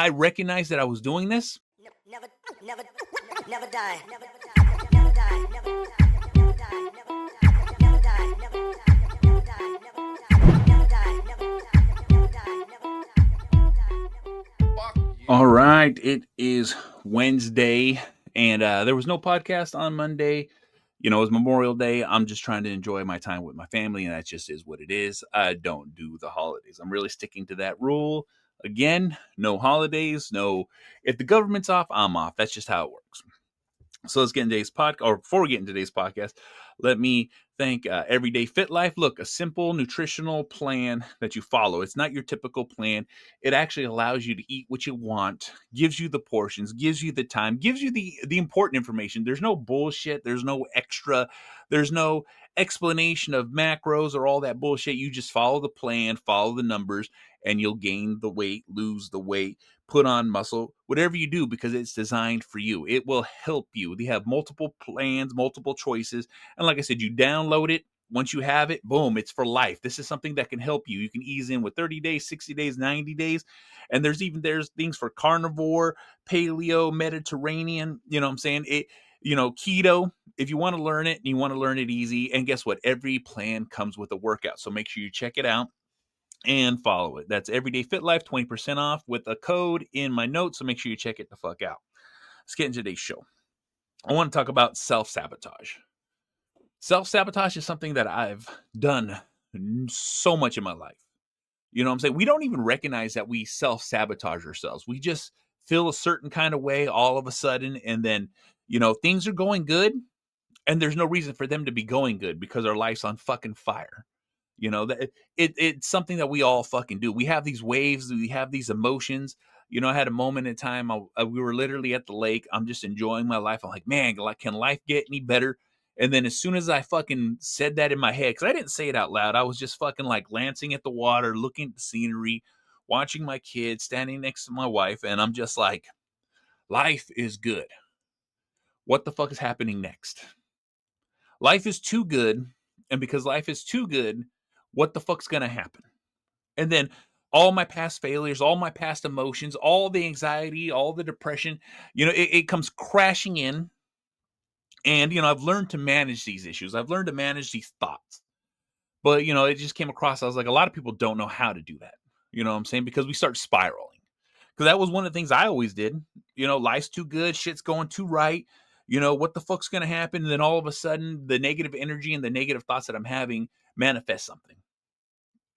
I recognized that I was doing this. Never, never, never die. Never die. Never die. Never die. Never die. Never die. Never die. Never die. Never die. Never die. All right, it is Wednesday, and there was no podcast on Monday. You know, it was Memorial Day. I'm just trying to enjoy my time with my family, and that just is what it is. I don't do the holidays. I'm really sticking to that rule. Again, no holidays, no. If the government's off, I'm off. That's just how it works. So let's get into today's podcast, or before we get into today's podcast, let me thank Everyday Fit Life. Look, a simple nutritional plan that you follow. It's not your typical plan. It actually allows you to eat what you want, gives you the portions, gives you the time, gives you the important information. There's no bullshit. There's no extra. There's no explanation of macros or all that bullshit. You just follow the plan, follow the numbers, and you'll gain the weight, lose the weight, put on muscle, whatever you do, because it's designed for you. It will help you. They have multiple plans, multiple choices. And like I said, you download it. Once you have it, boom, it's for life. This is something that can help you. You can ease in with 30 days, 60 days, 90 days. And there's things for carnivore, paleo, Mediterranean, you know what I'm saying? Keto, if you want to learn it and you want to learn it easy. And guess what? Every plan comes with a workout. So make sure you check it out and follow it. That's Everyday Fit Life, 20% off with a code in my notes. So make sure you check it the fuck out. Let's get into today's show. I want to talk about self-sabotage. Self-sabotage is something that I've done so much in my life. You know what I'm saying? We don't even recognize that we self-sabotage ourselves. We just feel a certain kind of way all of a sudden. And then, things are going good and there's no reason for them to be going good because our life's on fucking fire. It's something that we all fucking do. We have these waves, we have these emotions. I had a moment in time, we were literally at the lake. I'm just enjoying my life. I'm like, man, can life get any better? And then as soon as I fucking said that in my head, because I didn't say it out loud, I was just fucking like glancing at the water, looking at the scenery, watching my kids, standing next to my wife, and I'm just like, life is good. What the fuck is happening next? Life is too good, and because life is too good, what the fuck's gonna happen? And then all my past failures, all my past emotions, all the anxiety, all the depression, it comes crashing in. And, I've learned to manage these issues. I've learned to manage these thoughts. But, it just came across, I was like, a lot of people don't know how to do that. You know what I'm saying? Because we start spiraling. Because that was one of the things I always did. Life's too good, shit's going too right. What the fuck's going to happen? And then all of a sudden, the negative energy and the negative thoughts that I'm having manifest something.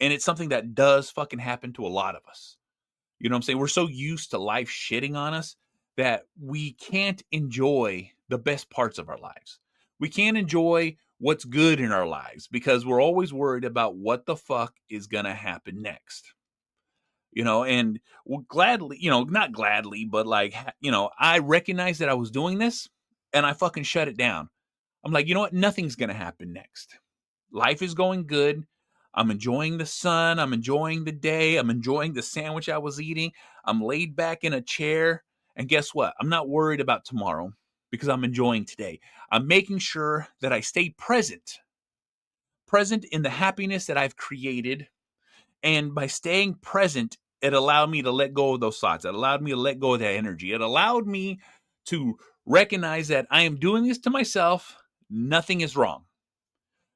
And it's something that does fucking happen to a lot of us. You know what I'm saying? We're so used to life shitting on us that we can't enjoy the best parts of our lives. We can't enjoy what's good in our lives because we're always worried about what the fuck is going to happen next. And gladly, not gladly, but like, I recognized that I was doing this and I fucking shut it down. I'm like, you know what? Nothing's going to happen next. Life is going good. I'm enjoying the sun. I'm enjoying the day. I'm enjoying the sandwich I was eating. I'm laid back in a chair. And guess what? I'm not worried about tomorrow because I'm enjoying today. I'm making sure that I stay present in the happiness that I've created. And by staying present, it allowed me to let go of those thoughts. It allowed me to let go of that energy. It allowed me to recognize that I am doing this to myself. Nothing is wrong.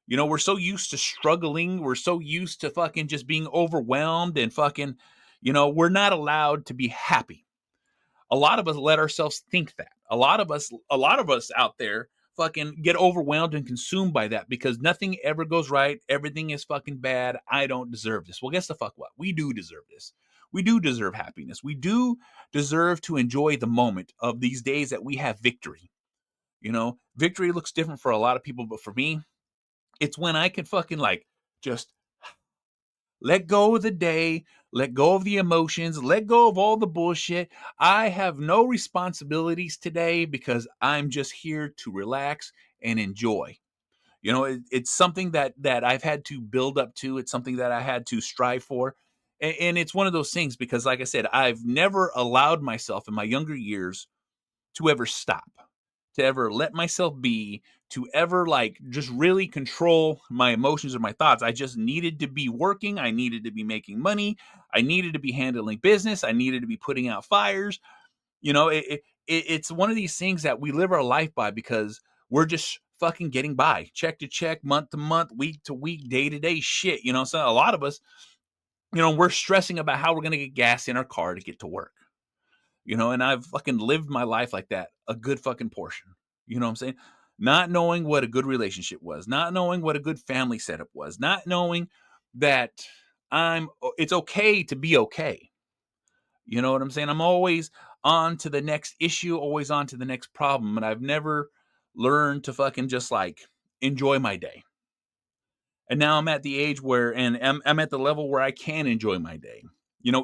We're so used to struggling. We're so used to fucking just being overwhelmed and fucking, we're not allowed to be happy. A lot of us let ourselves think that. A lot of us out there fucking get overwhelmed and consumed by that because nothing ever goes right. Everything is fucking bad. I don't deserve this. Well, guess the fuck what? We do deserve this. We do deserve happiness. We do deserve to enjoy the moment of these days that we have victory. Victory looks different for a lot of people, but for me, it's when I can fucking like just let go of the day, let go of the emotions, let go of all the bullshit. I have no responsibilities today because I'm just here to relax and enjoy. It's something that I've had to build up to. It's something that I had to strive for. And it's one of those things because, like I said, I've never allowed myself in my younger years to ever stop. to ever let myself be, to ever like just really control my emotions or my thoughts. I just needed to be working. I needed to be making money. I needed to be handling business. I needed to be putting out fires. It's one of these things that we live our life by because we're just fucking getting by, check to check, month to month, week to week, day to day shit. So a lot of us, we're stressing about how we're going to get gas in our car to get to work. And I've fucking lived my life like that a good fucking portion. You know what I'm saying? Not knowing what a good relationship was, not knowing what a good family setup was, not knowing that it's okay to be okay. You know what I'm saying? I'm always on to the next issue, always on to the next problem. And I've never learned to fucking just like enjoy my day. And now I'm at the age where, and I'm at the level where I can enjoy my day.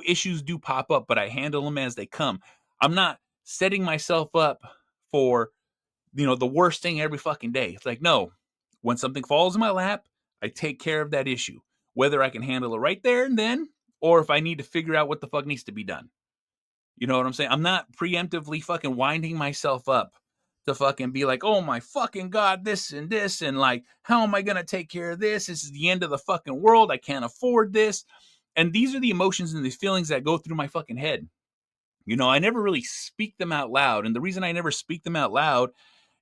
Issues do pop up, but I handle them as they come. I'm not setting myself up for, the worst thing every fucking day. It's like, no, when something falls in my lap, I take care of that issue, whether I can handle it right there and then, or if I need to figure out what the fuck needs to be done. You know what I'm saying? I'm not preemptively fucking winding myself up to fucking be like, oh my fucking God, this and this. And like, how am I going to take care of this? This is the end of the fucking world. I can't afford this. And these are the emotions and these feelings that go through my fucking head. I never really speak them out loud. And the reason I never speak them out loud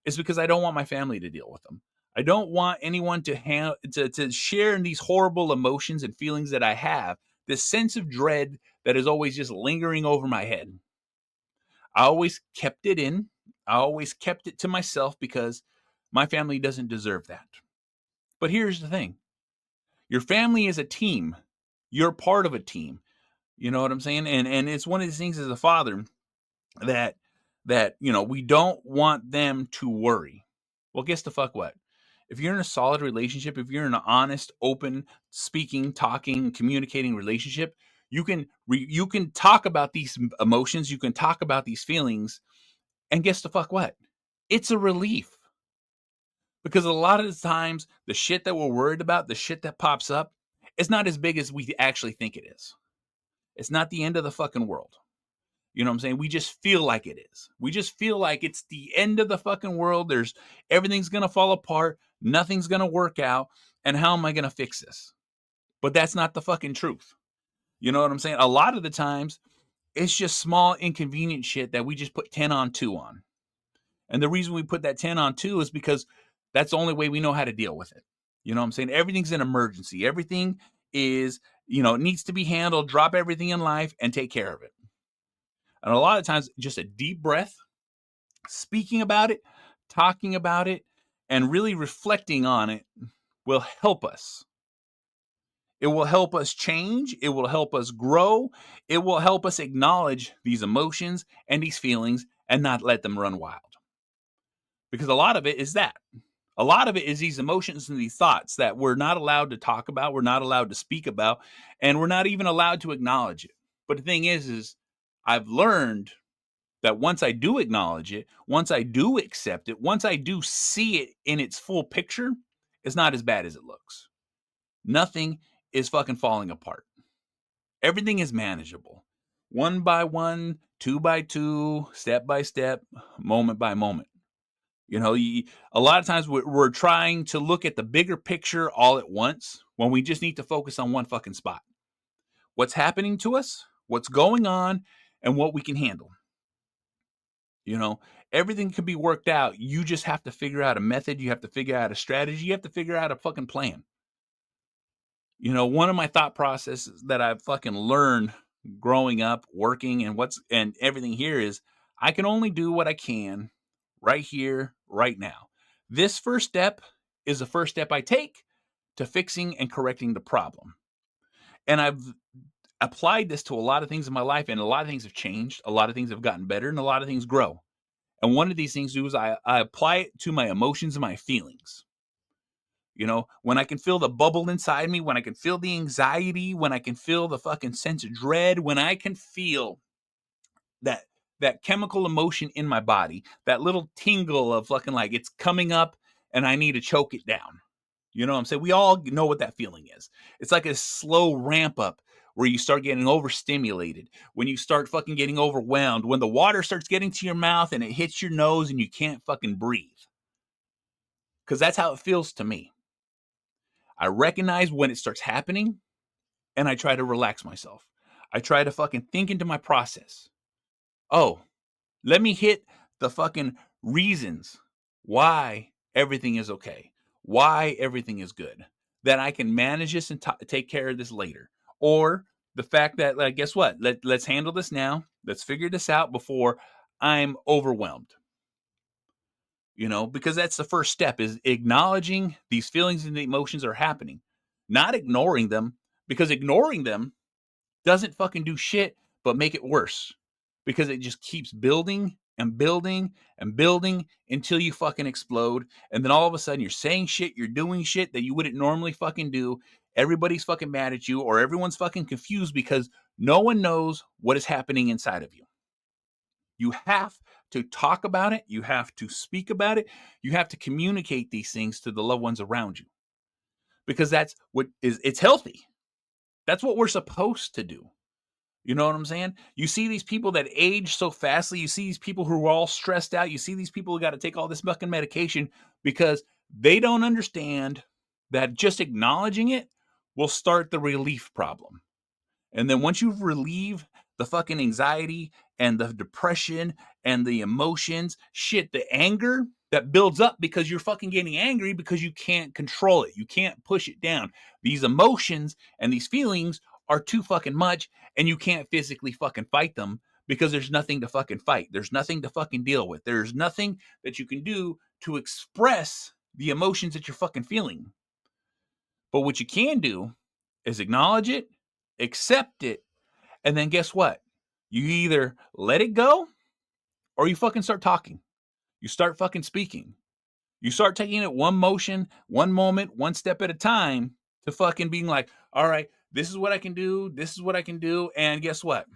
is because I don't want my family to deal with them. I don't want anyone to share in these horrible emotions and feelings that I have, this sense of dread that is always just lingering over my head. I always kept it in. I always kept it to myself because my family doesn't deserve that. But here's the thing. Your family is a team. You're part of a team. You know what I'm saying? And it's one of these things as a father that we don't want them to worry. Well, guess the fuck what? If you're in a solid relationship, if you're in an honest, open, speaking, talking, communicating relationship, you can talk about these emotions, you can talk about these feelings, and guess the fuck what? It's a relief. Because a lot of the times, the shit that we're worried about, the shit that pops up, it's not as big as we actually think it is. It's not the end of the fucking world. You know what I'm saying? We just feel like it is. We just feel like it's the end of the fucking world. Everything's going to fall apart. Nothing's going to work out. And how am I going to fix this? But that's not the fucking truth. You know what I'm saying? A lot of the times, it's just small, inconvenient shit that we just put 10 on 2 on. And the reason we put that 10 on 2 is because that's the only way we know how to deal with it. You know what I'm saying? Everything's an emergency. Everything is, it needs to be handled. Drop everything in life and take care of it. And a lot of times, just a deep breath, speaking about it, talking about it, and really reflecting on it will help us. It will help us change. It will help us grow. It will help us acknowledge these emotions and these feelings and not let them run wild. Because a lot of it is that. A lot of it is these emotions and these thoughts that we're not allowed to talk about, we're not allowed to speak about, and we're not even allowed to acknowledge it. But the thing is I've learned that once I do acknowledge it, once I do accept it, once I do see it in its full picture, it's not as bad as it looks. Nothing is fucking falling apart. Everything is manageable. One by one, two by two, step by step, moment by moment. A lot of times we're trying to look at the bigger picture all at once when we just need to focus on one fucking spot. What's happening to us, what's going on, and what we can handle. Everything can be worked out. You just have to figure out a method. You have to figure out a strategy. You have to figure out a fucking plan. One of my thought processes that I've fucking learned growing up, working, and everything here is I can only do what I can right here, right now. This first step is the first step I take to fixing and correcting the problem. And I've applied this to a lot of things in my life, and a lot of things have changed. A lot of things have gotten better, and a lot of things grow. And one of these things is I apply it to my emotions and my feelings. When I can feel the bubble inside me, when I can feel the anxiety, when I can feel the fucking sense of dread, when I can feel that chemical emotion in my body, that little tingle of fucking like it's coming up and I need to choke it down. You know what I'm saying? We all know what that feeling is. It's like a slow ramp up where you start getting overstimulated, when you start fucking getting overwhelmed, when the water starts getting to your mouth and it hits your nose and you can't fucking breathe. Because that's how it feels to me. I recognize when it starts happening and I try to relax myself. I try to fucking think into my process. Oh, let me hit the fucking reasons why everything is okay, why everything is good, that I can manage this and take care of this later. Or the fact that, like, guess what? Let's handle this now. Let's figure this out before I'm overwhelmed. Because that's the first step, is acknowledging these feelings and the emotions are happening, not ignoring them, because ignoring them doesn't fucking do shit but make it worse, because it just keeps building and building and building until you fucking explode. And then all of a sudden you're saying shit, you're doing shit that you wouldn't normally fucking do. Everybody's fucking mad at you, or everyone's fucking confused because no one knows what is happening inside of you. You have to talk about it. You have to speak about it. You have to communicate these things to the loved ones around you, because it's healthy. That's what we're supposed to do. You know what I'm saying? You see these people that age so fastly. You see these people who are all stressed out. You see these people who got to take all this fucking medication because they don't understand that just acknowledging it will start the relief problem. And then once you've relieved the fucking anxiety and the depression and the emotions, shit, the anger that builds up because you're fucking getting angry because you can't control it. You can't push it down. These emotions and these feelings are too fucking much, and you can't physically fucking fight them because there's nothing to fucking fight. There's nothing to fucking deal with. There's nothing that you can do to express the emotions that you're fucking feeling. But what you can do is acknowledge it, accept it, and then guess what? You either let it go or you fucking start talking. You start fucking speaking. You start taking it one motion, one moment, one step at a time, to fucking being like, all right, this is what I can do. This is what I can do. And guess what?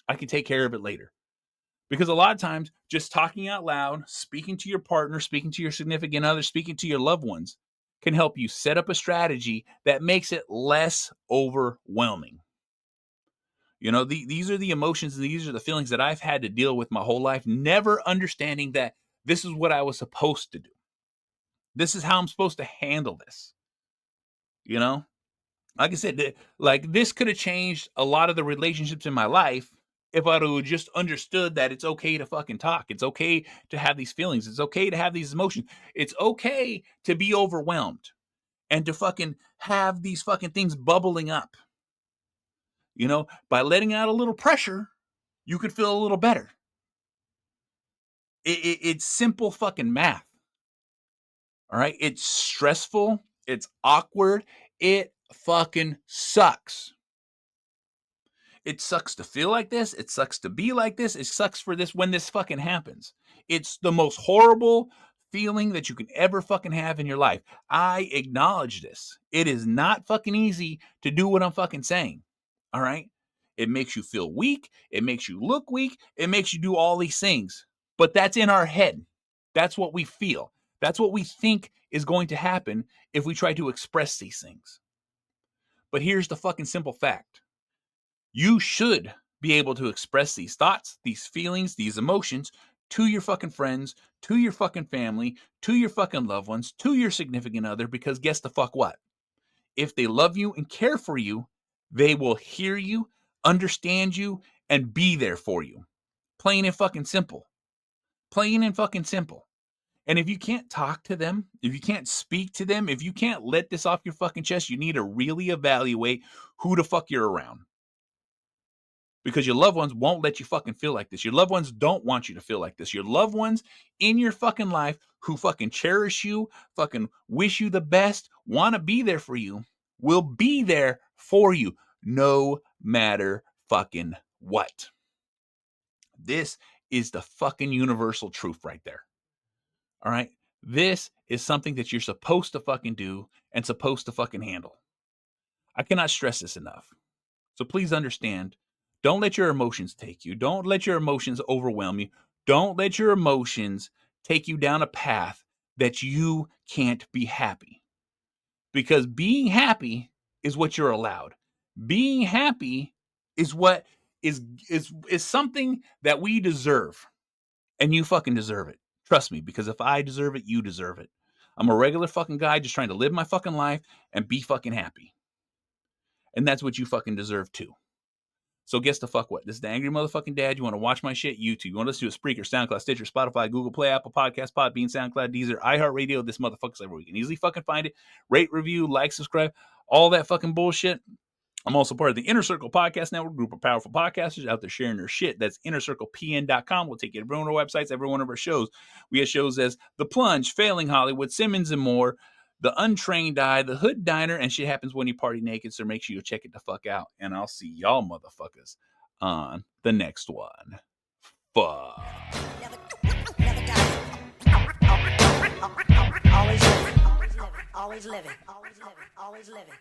I can take care of it later. Because a lot of times, just talking out loud, speaking to your partner, speaking to your significant other, speaking to your loved ones can help you set up a strategy that makes it less overwhelming. These are the emotions and these are the feelings that I've had to deal with my whole life, never understanding that this is what I was supposed to do. This is how I'm supposed to handle this. Like I said, like, this could have changed a lot of the relationships in my life if I'd have just understood that it's okay to fucking talk. It's okay to have these feelings. It's okay to have these emotions. It's okay to be overwhelmed and to fucking have these fucking things bubbling up. By letting out a little pressure, you could feel a little better. It's simple fucking math. All right. It's stressful. It's awkward. It fucking sucks. It sucks to feel like this. It sucks to be like this. It sucks for this when this fucking happens. It's the most horrible feeling that you can ever fucking have in your life. I acknowledge this. It is not fucking easy to do what I'm fucking saying. All right. It makes you feel weak. It makes you look weak. It makes you do all these things. But that's in our head. That's what we feel. That's what we think is going to happen if we try to express these things. But here's the fucking simple fact. You should be able to express these thoughts, these feelings, these emotions to your fucking friends, to your fucking family, to your fucking loved ones, to your significant other, because guess the fuck what? If they love you and care for you, they will hear you, understand you, and be there for you. Plain and fucking simple. Plain and fucking simple. And if you can't talk to them, if you can't speak to them, if you can't let this off your fucking chest, you need to really evaluate who the fuck you're around. Because your loved ones won't let you fucking feel like this. Your loved ones don't want you to feel like this. Your loved ones in your fucking life who fucking cherish you, fucking wish you the best, want to be there for you, will be there for you no matter fucking what. This is the fucking universal truth right there. All right? This is something that you're supposed to fucking do and supposed to fucking handle. I cannot stress this enough. So please understand, don't let your emotions take you. Don't let your emotions overwhelm you. Don't let your emotions take you down a path that you can't be happy. Because being happy is what you're allowed. Being happy is what is something that we deserve, and you fucking deserve it. Trust me, because if I deserve it, you deserve it. I'm a regular fucking guy just trying to live my fucking life and be fucking happy. And that's what you fucking deserve too. So guess the fuck what? This is the Angry Motherfucking Dad. You want to watch my shit? YouTube. You want to listen to a Spreaker, SoundCloud, Stitcher, Spotify, Google Play, Apple Podcasts, Podbean, SoundCloud, Deezer, iHeartRadio. This motherfucker's everywhere. You can easily fucking find it. Rate, review, like, subscribe, all that fucking bullshit. I'm also part of the Inner Circle Podcast Network, group of powerful podcasters out there sharing their shit. That's innercirclepn.com. We'll take you to every one of our websites, every one of our shows. We have shows as The Plunge, Failing Hollywood, Simmons and More, The Untrained Eye, The Hood Diner, and Shit Happens When You Party Naked, so make sure you check it the fuck out. And I'll see y'all motherfuckers on the next one. Fuck. Never die. Always living. Always living. Always living. Always living. Always living.